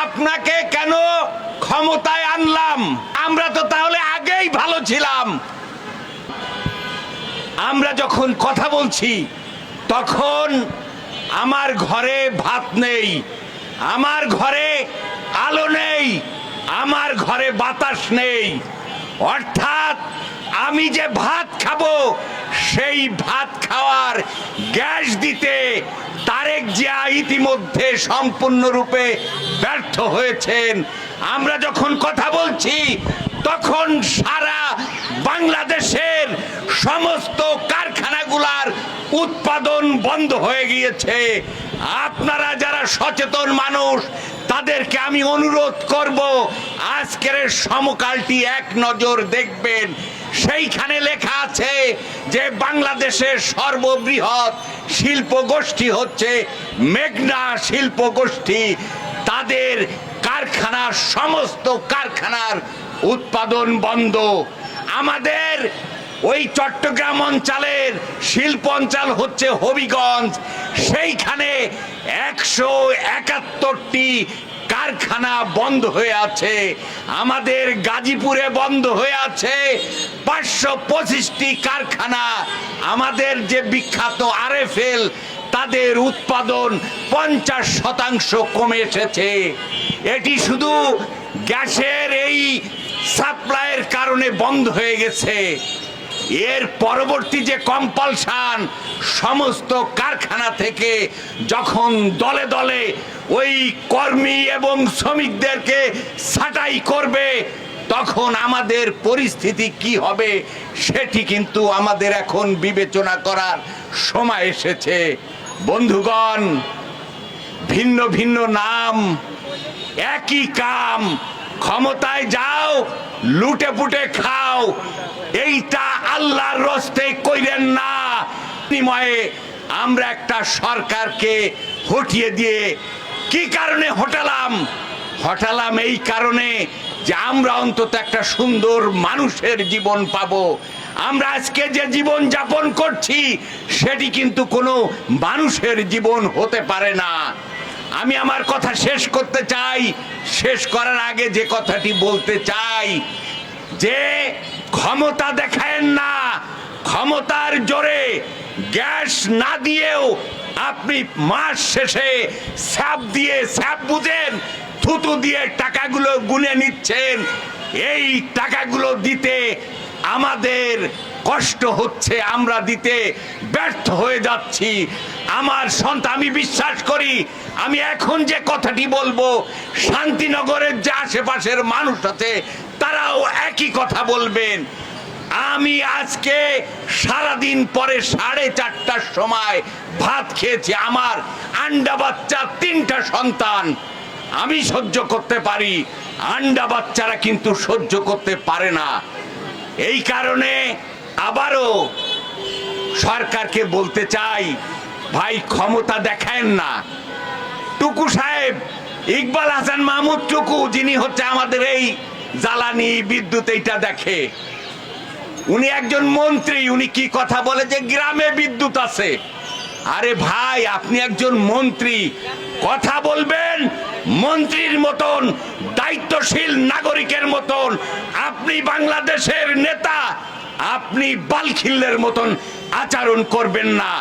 আপনাকে কেন ক্ষমতায় আনলাম? আমরা তো তাহলে আগেই ভালো ছিলাম। আমরা যখন কথা বলছি তখন আমার ঘরে ভাত নেই, আমার ঘরে আলো নেই, আমার ঘরে বাতাস নেই। অর্থাৎ আমি যে ভাত খাবো সেই ভাত খাওয়ার গ্যাস দিতে তারেক জিয়া ইতিমধ্যে সম্পূর্ণরূপে ব্যর্থ হয়েছেন। আমরা যখন কথা বলছি তখন সারা বাংলাদেশের সমস্ত কারখানাগুলার উৎপাদন বন্ধ হয়ে গিয়েছে। আপনারা যারা সচেতন মানুষ তাদেরকে আমি অনুরোধ করব, আজকের সমকালটি এক নজর দেখবেন। সেইখানে লেখা আছে যে বাংলাদেশের সর্ববৃহৎ শিল্প গোষ্ঠী হচ্ছে মেঘনা শিল্প গোষ্ঠী। তাদের কারখানার সমস্ত কারখানার উৎপাদন বন্ধ। আমাদের ওই চট্টগ্রাম অঞ্চলের শিল্প অঞ্চল হচ্ছে হবিগঞ্জ, সেইখানে 171টি কারখানা বন্ধ হয়ে আছে। আমাদের গাজীপুরে বন্ধ হয়ে আছে 525টি কারখানা। আমাদের যে বিখ্যাত আরএফএল, তাদের উৎপাদন 50% কমে এসেছে। এটি শুধু গ্যাসের এই সাপ্লাইয়ের কারণে বন্ধ হয়ে গেছে। এর পরবর্তী যে কম্পালশন, সমস্ত কারখানা থেকে যখন দলে দলে ওই কর্মী এবং শ্রমিকদেরকে ছাঁটাই করবে, তখন আমাদের পরিস্থিতি কি হবে সেটি কিন্তু আমাদের এখন বিবেচনা করার সময় এসেছে। বন্ধুগণ, ভিন্ন ভিন্ন নাম, একই কাম। ক্ষমতায় যাও, লুটে পুটে খাও, এইটা আল্লাহর রস্তে কইরেন না। বিনিময়ে আমরা একটা সরকারকে হটিয়ে দিয়ে কি কারণে হটালাম এই কারণে যে আমরা অন্তত একটা সুন্দর মানুষের জীবন পাবো। আমরা আজকে যে জীবন যাপন করছি সেটি কিন্তু কোনো মানুষের জীবন হতে পারে না। আমি আমার কথা শেষ করতে চাই। শেষ করার আগে যে কথাটি বলতে চাই, যে ক্ষমতা দেখায়েন না, ক্ষমতার জোরে গ্যাস না দিয়েও আপনি মাস শেষে স্যাপ বুঝেন, থুতু দিয়ে টাকাগুলো গুনে নিচ্ছেন। এই টাকাগুলো দিতে আমাদের কষ্ট হচ্ছে, আমরা দিতে ব্যর্থ হয়ে যাচ্ছি। আমার সন্তান, আমি বিশ্বাস করি, আমি এখন যে কথাটি বলবো, শান্তিনগরের যে আশেপাশের মানুষ আছে তারাও একই কথা বলবেন। আমি আজকে সারাদিন পরে 4:30টার সময় ভাত খেয়েছি। আমার আন্ডা বাচ্চা 3টা সন্তান, আমি সহ্য করতে পারি, আন্ডা বাচ্চারা কিন্তু সহ্য করতে পারে না। এই কারণে আবারও সরকারকে বলতে চাই, ভাই ক্ষমতা দেখায়েন না। টুকু সাহেব, ইকবাল হাসান মাহমুদ টুকু, যিনি হচ্ছে আমাদের এই জ্বালানি বিদ্যুৎ এইটা দেখে, উনি একজন মন্ত্রী। উনি কি কথা বলে যে গ্রামে বিদ্যুৎ আছে। আরে ভাই, আপনি একজন মন্ত্রী, কথা বলবেন মন্ত্রীর মতন, দায়িত্বশীল নাগরিকের মতন। আপনি বাংলাদেশের নেতা, আপনি বালখিল্যের মতন আচরণ করবেন না।